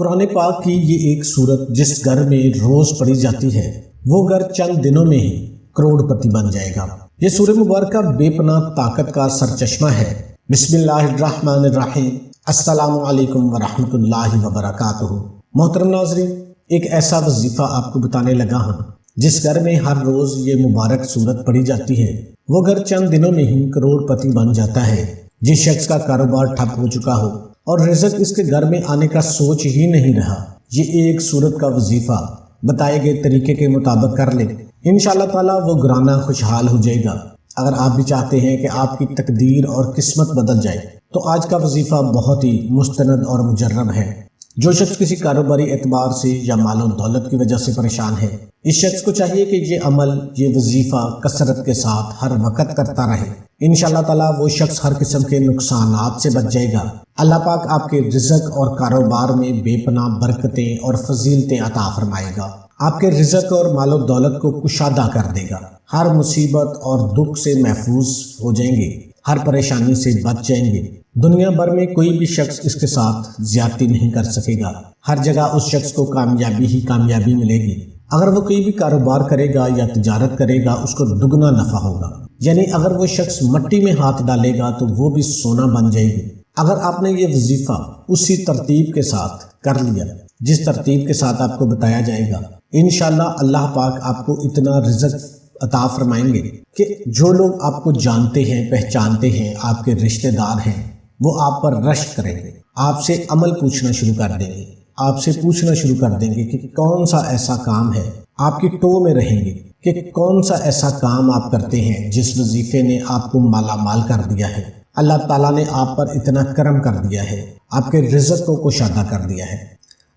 قرآن پاک کی یہ ایک سورت جس گھر میں روز پڑھی جاتی ہے وہ گھر چند دنوں میں ہی کروڑ پتی بن جائے گا۔ یہ سورہ مبارکہ بے پناہ طاقت کا سرچشمہ ہے۔ بسم اللہ الرحمن الرحیم۔ السلام علیکم ورحمۃ اللہ وبرکاتہ۔ محترم ناظرین، ایک ایسا وظیفہ آپ کو بتانے لگا ہوں جس گھر میں ہر روز یہ مبارک سورت پڑھی جاتی ہے وہ گھر چند دنوں میں ہی کروڑ پتی بن جاتا ہے۔ جس شخص کا کاروبار ٹھپ ہو چکا ہو اور رزق اس کے گھر میں آنے کا سوچ ہی نہیں رہا، یہ ایک سورت کا وظیفہ بتائے گئے طریقے کے مطابق کر لے، انشاءاللہ تعالیٰ وہ گھرانہ خوشحال ہو جائے گا۔ اگر آپ بھی چاہتے ہیں کہ آپ کی تقدیر اور قسمت بدل جائے تو آج کا وظیفہ بہت ہی مستند اور مجرب ہے۔ جو شخص کسی کاروباری اعتبار سے یا مال و دولت کی وجہ سے پریشان ہے، اس شخص کو چاہیے کہ یہ عمل، یہ وظیفہ کثرت کے ساتھ ہر وقت کرتا رہے۔ انشاءاللہ تعالیٰ وہ شخص ہر قسم کے نقصانات سے بچ جائے گا۔ اللہ پاک آپ کے رزق اور کاروبار میں بے پناہ برکتیں اور فضیلتیں عطا فرمائے گا۔ آپ کے رزق اور مال و دولت کو کشادہ کر دے گا۔ ہر مصیبت اور دکھ سے محفوظ ہو جائیں گے، ہر پریشانی سے بچ جائیں گے۔ دنیا بھر میں کوئی بھی شخص اس کے ساتھ زیادتی نہیں کر سکے گا۔ ہر جگہ اس شخص کو کامیابی ہی کامیابی ملے گی۔ اگر وہ کوئی بھی کاروبار کرے گا یا تجارت کرے گا، اس کو دگنا نفع ہوگا۔ یعنی اگر وہ شخص مٹی میں ہاتھ ڈالے گا تو وہ بھی سونا بن جائے گی۔ اگر آپ نے یہ وظیفہ اسی ترتیب کے ساتھ کر لیا جس ترتیب کے ساتھ آپ کو بتایا جائے گا، انشاءاللہ اللہ پاک آپ کو اتنا رزق عطا فرمائیں گے کہ جو لوگ آپ کو جانتے ہیں، پہچانتے ہیں، آپ کے رشتہ دار ہیں، وہ آپ پر رشک کریں گے، آپ سے عمل پوچھنا شروع کر دیں گے، آپ سے پوچھنا شروع کر دیں گے کہ کون سا ایسا کام ہے، آپ کی ٹو میں رہیں گے کہ کون سا ایسا کام آپ کرتے ہیں جس وظیفے نے آپ کو مالا مال کر دیا ہے۔ اللہ تعالیٰ نے آپ پر اتنا کرم کر دیا ہے، آپ کے رزق کو کشادہ کر دیا ہے۔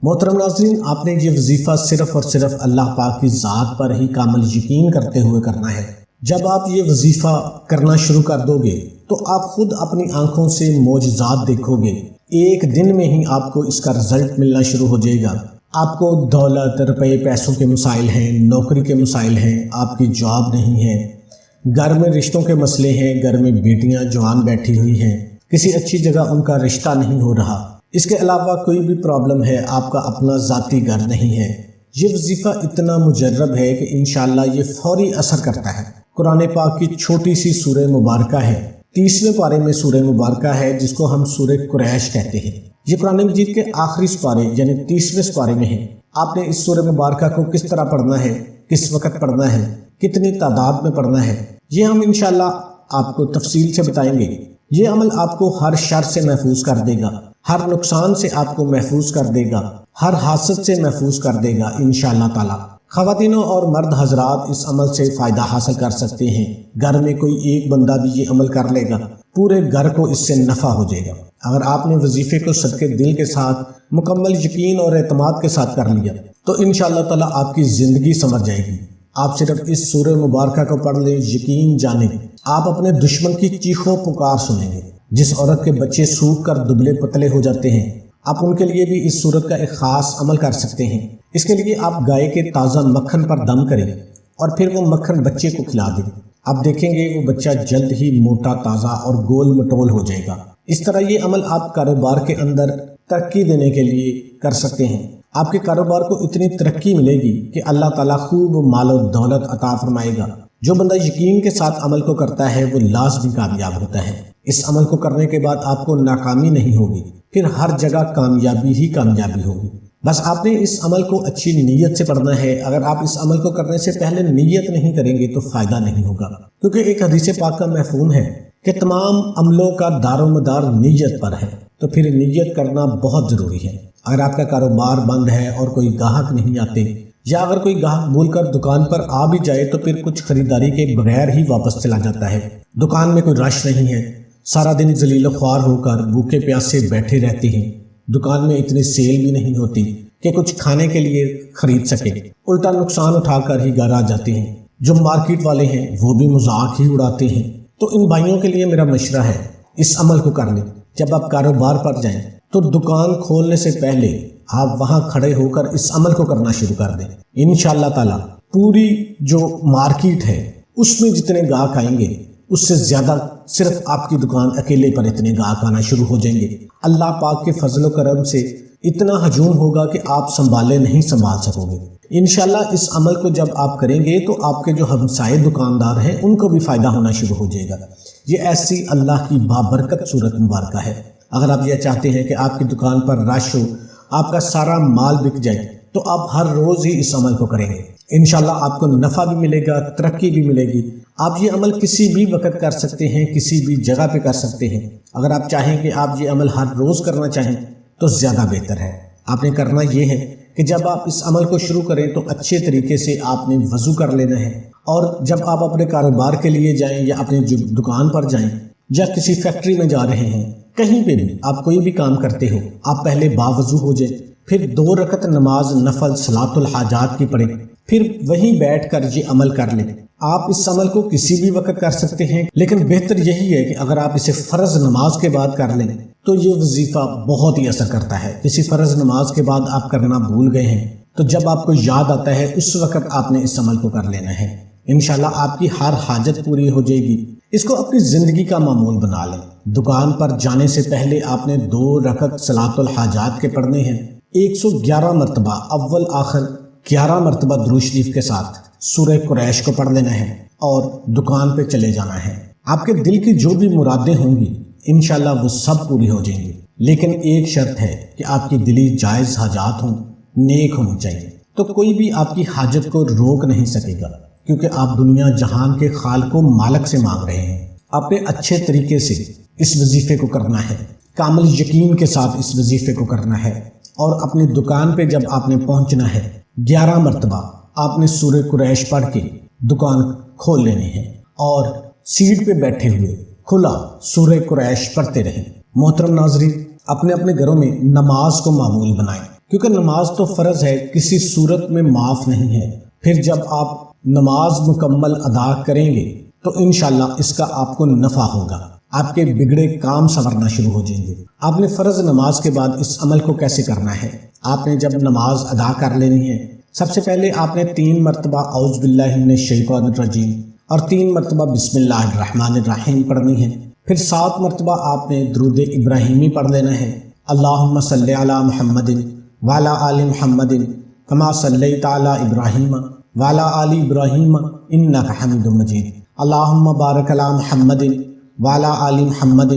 محترم ناظرین، آپ نے یہ وظیفہ صرف اور صرف اللہ پاک کی ذات پر ہی کامل یقین کرتے ہوئے کرنا ہے۔ جب آپ یہ وظیفہ کرنا شروع کر دو گے تو آپ خود اپنی آنکھوں سے معجزات دیکھو گے۔ ایک دن میں ہی آپ کو اس کا رزلٹ ملنا شروع ہو جائے گا۔ آپ کو دولت، روپے، پیسوں کے مسائل ہیں، نوکری کے مسائل ہیں، آپ کی جاب نہیں ہے، گھر میں رشتوں کے مسئلے ہیں، گھر میں بیٹیاں جوان بیٹھی ہوئی ہیں، کسی اچھی جگہ ان کا رشتہ نہیں ہو رہا، اس کے علاوہ کوئی بھی پرابلم ہے، آپ کا اپنا ذاتی گھر نہیں ہے۔ یہ وظیفہ اتنا مجرب ہے کہ انشاءاللہ یہ فوری اثر کرتا ہے۔ قرآن پاک کی چھوٹی سی سورہ مبارکہ ہے، 30ویں پارے میں سورہ مبارکہ ہے جس کو ہم سورہ قریش کہتے ہیں۔ یہ قرآن مجید کے آخری سپارے یعنی 30ویں سپارے میں ہے۔ آپ نے اس سورہ مبارکہ کو کس طرح پڑھنا ہے، کس وقت پڑھنا ہے، کتنی تعداد میں پڑھنا ہے، یہ ہم انشاءاللہ آپ کو تفصیل سے بتائیں گے۔ یہ عمل آپ کو ہر شر سے محفوظ کر دے گا، ہر نقصان سے آپ کو محفوظ کر دے گا، ہر حاسد سے محفوظ کر دے گا انشاءاللہ تعالی۔ خواتینوں اور مرد حضرات اس عمل سے فائدہ حاصل کر سکتے ہیں۔ گھر میں کوئی ایک بندہ بھی یہ عمل کر لے گا، پورے گھر کو اس سے نفع ہو جائے گا۔ اگر آپ نے وظیفے کو صدقے دل کے ساتھ مکمل یقین اور اعتماد کے ساتھ کر لیا تو انشاءاللہ تعالی آپ کی زندگی سنور جائے گی۔ آپ صرف اس سورہ مبارکہ کو پڑھ لیں، یقین جانیں آپ اپنے دشمن کی چیخوں پکار سنیں گے۔ جس عورت کے بچے سوکھ کر دبلے پتلے ہو جاتے ہیں، آپ ان کے لیے بھی اس سورت کا ایک خاص عمل کر سکتے ہیں۔ اس کے لیے آپ گائے کے تازہ مکھن پر دم کریں اور پھر وہ مکھن بچے کو کھلا دیں۔ آپ دیکھیں گے وہ بچہ جلد ہی موٹا تازہ اور گول مٹول ہو جائے گا۔ اس طرح یہ عمل آپ کاروبار کے اندر ترقی دینے کے لیے کر سکتے ہیں۔ آپ کے کاروبار کو اتنی ترقی ملے گی کہ اللہ تعالیٰ خوب مال و دولت عطا فرمائے گا۔ جو بندہ یقین کے ساتھ عمل کو کرتا ہے وہ لازمی کامیاب ہوتا ہے۔ اس عمل کو کرنے کے بعد آپ کو ناکامی نہیں ہوگی، پھر ہر جگہ کامیابی ہی کامیابی ہوگی۔ بس آپ نے اس عمل کو اچھی نیت سے پڑھنا ہے۔ اگر آپ اس عمل کو کرنے سے پہلے نیت نہیں کریں گے تو فائدہ نہیں ہوگا، کیونکہ ایک حدیث پاک کا مفہوم ہے کہ تمام عملوں کا دار و مدار نیت پر ہے، تو پھر نیت کرنا بہت ضروری ہے۔ اگر آپ کا کاروبار بند ہے اور کوئی گاہک نہیں آتے، یا اگر کوئی گاہک بھول کر دکان پر آ بھی جائے تو پھر کچھ خریداری کے بغیر ہی واپس چلا جاتا ہے، دکان میں کوئی رش نہیں ہے، سارا دن ذلیل و خوار ہو کر بھوکے پیاسے بیٹھے رہتے ہیں، دکان میں اتنی سیل بھی نہیں ہوتی کہ کچھ کھانے کے لیے خرید سکے، الٹا نقصان اٹھا کر ہی گھر آ جاتے ہیں۔ جو مارکیٹ والے ہیں وہ بھی مذاق ہی اڑاتے ہیں۔ تو ان بھائیوں کے لیے میرا مشورہ ہے، اس عمل کو کر لیں۔ جب آپ کاروبار پر جائیں تو دکان کھولنے سے پہلے آپ وہاں کھڑے ہو کر اس عمل کو کرنا شروع کر دیں۔ انشاءاللہ تعالی پوری جو مارکیٹ ہے اس میں جتنے گاہک آئیں گے اس سے زیادہ صرف آپ کی دکان اکیلے پر اتنے گاہک آنا شروع ہو جائیں گے۔ اللہ پاک کے فضل و کرم سے اتنا ہجوم ہوگا کہ آپ نہیں سنبھال سکو گے۔ انشاءاللہ اس عمل کو جب آپ کریں گے تو آپ کے جو ہمسائے دکاندار ہیں ان کو بھی فائدہ ہونا شروع ہو جائے گا۔ یہ ایسی اللہ کی بابرکت صورت مبارکہ ہے۔ اگر آپ یہ چاہتے ہیں کہ آپ کی دکان پر رش ہو، آپ کا سارا مال بک جائے، تو آپ ہر روز ہی اس عمل کو کریں گے۔ انشاءاللہ آپ کو نفع بھی ملے گا، ترقی بھی ملے گی۔ آپ یہ عمل کسی بھی وقت کر سکتے ہیں، کسی بھی جگہ پہ کر سکتے ہیں۔ اگر آپ چاہیں کہ آپ یہ عمل ہر روز کرنا چاہیں تو زیادہ بہتر ہے۔ آپ نے کرنا یہ ہے کہ جب آپ اس عمل کو شروع کریں تو اچھے طریقے سے آپ نے وضو کر لینا ہے، اور جب آپ اپنے کاروبار کے لیے جائیں یا اپنی دکان پر جائیں یا کسی فیکٹری میں جا رہے ہیں، کہیں پہ بھی آپ کوئی بھی کام کرتے ہو، آپ پہلے باوضو ہو جائیں، پھر 2 رکعت نماز نفل صلاۃ الحاجات کی پڑھیں، پھر وہیں بیٹھ کر یہ عمل کر لیں۔ آپ اس عمل کو کسی بھی وقت کر سکتے ہیں، لیکن بہتر یہی ہے کہ اگر آپ اسے فرض نماز کے بعد کر لیں تو یہ وظیفہ بہت ہی اثر کرتا ہے۔ کسی فرض نماز کے بعد آپ کرنا بھول گئے ہیں تو جب آپ کو یاد آتا ہے اس وقت آپ نے اس عمل کو کر لینا ہے۔ انشاءاللہ آپ کی ہر حاجت پوری ہو جائے گی۔ اس کو اپنی زندگی کا معمول بنا لیں۔ دکان پر جانے سے پہلے آپ نے 2 رکعت صلاۃ الحاجات کے پڑھنے ہیں، 111 مرتبہ اول آخر 11 مرتبہ درود شریف کے ساتھ سورہ قریش کو پڑھ لینا ہے اور دکان پہ چلے جانا ہے۔ آپ کے دل کی جو بھی مرادیں ہوں گی انشاءاللہ وہ سب پوری ہو جائیں گی، لیکن ایک شرط ہے کہ آپ کی دلی جائز حاجات ہوں، نیک ہونی چاہیے، تو کوئی بھی آپ کی حاجت کو روک نہیں سکے گا، کیونکہ آپ دنیا جہان کے خالق و مالک سے مانگ رہے ہیں۔ آپ نے اچھے طریقے سے اس وظیفے کو کرنا ہے، کامل یقین کے ساتھ اس وظیفے کو کرنا ہے، اور اپنی دکان پہ جب آپ نے پہنچنا ہے 11 مرتبہ آپ نے سورہ قریش پڑھ کے دکان کھول لینی ہے، اور سیٹ پہ بیٹھے ہوئے کھلا سورہ قریش پڑھتے رہیں۔ محترم ناظرین، اپنے اپنے گھروں میں نماز کو معمول بنائیں، کیونکہ نماز تو فرض ہے، کسی صورت میں معاف نہیں ہے۔ پھر جب آپ نماز مکمل ادا کریں گے تو انشاءاللہ اس کا آپ کو نفع ہوگا، آپ کے بگڑے کام سنورنا شروع ہو جائیں گے۔ آپ نے فرض نماز کے بعد اس عمل کو کیسے کرنا ہے؟ آپ نے جب نماز ادا کر لینی ہے، سب سے پہلے آپ نے 3 مرتبہ اعوذ باللہ من الشیطان الرجیم اور 3 مرتبہ بسم اللہ الرحمن الرحیم پڑھنی ہے۔ پھر 7 مرتبہ آپ نے درود ابراہیمی پڑھ لینا ہے، اللہم صلی علی محمد وعلی آل محمد کما صلیت علی ابراہیم وعلی آل ابراہیم انک حمید مجید، اللہم بارک علی محمد وعلی آل محمد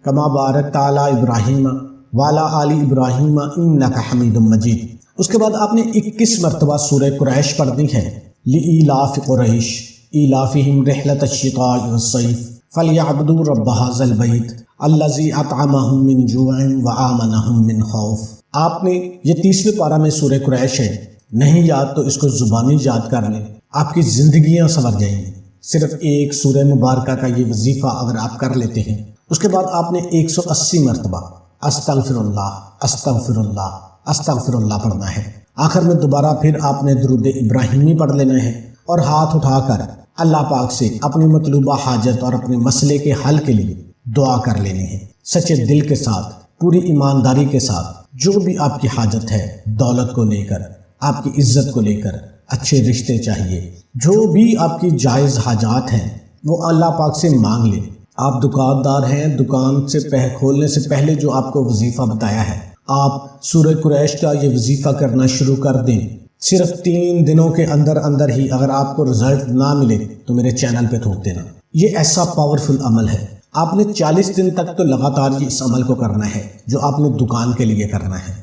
کما بارکت علی ابراہیم وعلی آل ابراہیم انک حمید مجید۔ اس کے بعد آپ نے 21 مرتبہ سورہ قریش پڑھنی ہے، لإیلاف قریش ایلافہم رحلۃ الشتاء والصیف فلیعبدوا رب ھذا البیت الذی اطعمہم من جوع وآمنہم من خوف۔ آپ نے یہ 30ویں پارہ میں سورہ قریش ہے، نہیں یاد تو اس کو زبانی یاد کر لیں، آپ کی زندگیاں سنور جائیں گی۔ صرف ایک سورہ مبارکہ کا یہ وظیفہ اگر آپ کر لیتے ہیں، اس کے بعد آپ نے 180 مرتبہ استغفر اللہ استغفر اللہ استغفر اللہ پڑھنا ہے۔ آخر میں دوبارہ پھر آپ نے درود ابراہیمی پڑھ لینا ہے، اور ہاتھ اٹھا کر اللہ پاک سے اپنی مطلوبہ حاجت اور اپنے مسئلے کے حل کے لیے دعا کر لینی ہے، سچے دل کے ساتھ، پوری ایمانداری کے ساتھ۔ جو بھی آپ کی حاجت ہے، دولت کو لے کر، آپ کی عزت کو لے کر، اچھے رشتے چاہیے، جو بھی آپ کی جائز حاجات ہیں وہ اللہ پاک سے مانگ لیں۔ آپ دکاندار ہیں، دکان سے کھولنے سے پہلے جو آپ کو وظیفہ بتایا ہے، آپ سورہ قریش کا یہ وظیفہ کرنا شروع کر دیں۔ صرف 3 دنوں کے اندر اندر ہی اگر آپ کو رزلٹ نہ ملے تو میرے چینل پہ تھوک دینا۔ یہ ایسا پاورفل عمل ہے، آپ نے 40 دن تک تو لگاتار اس عمل کو کرنا ہے جو آپ نے دکان کے لیے کرنا ہے۔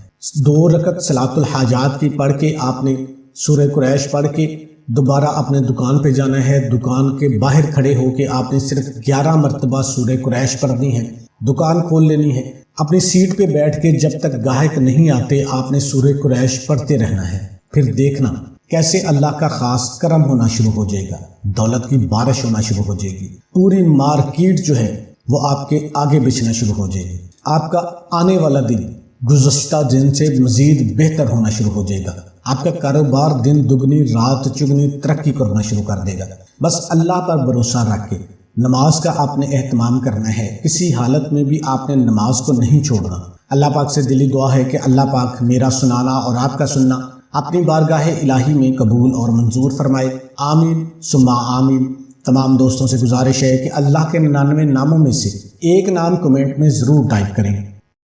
2 رکعت صلاۃ الحاجات کی پڑھ کے آپ نے سورہ قریش پڑھ کے دوبارہ اپنے دکان پہ جانا ہے۔ دکان کے باہر کھڑے ہو کے آپ نے صرف 11 مرتبہ سورہ قریش پڑھنی ہے، دکان کھول لینی ہے۔ اپنی سیٹ پہ بیٹھ کے جب تک گاہک نہیں آتے آپ نے سورہ قریش پڑھتے رہنا ہے۔ پھر دیکھنا کیسے اللہ کا خاص کرم ہونا شروع ہو جائے گا، دولت کی بارش ہونا شروع ہو جائے گی، پوری مارکیٹ جو ہے وہ آپ کے آگے بچنا شروع ہو جائے گی۔ آپ کا آنے والا دن گزشتہ دن سے مزید بہتر ہونا شروع ہو جائے گا، آپ کا کاروبار دن دگنی رات چگنی ترقی کرنا شروع کر دے گا۔ بس اللہ پر بھروسہ رکھ کے نماز کا آپ نے اہتمام کرنا ہے، کسی حالت میں بھی آپ نے نماز کو نہیں چھوڑنا۔ اللہ پاک سے دلی دعا ہے کہ اللہ پاک میرا سنانا اور آپ کا سننا اپنی بارگاہ الہی میں قبول اور منظور فرمائے، آمین ثم آمین۔ تمام دوستوں سے گزارش ہے کہ اللہ کے 99 ناموں میں سے ایک نام کمنٹ میں ضرور ٹائپ کریں۔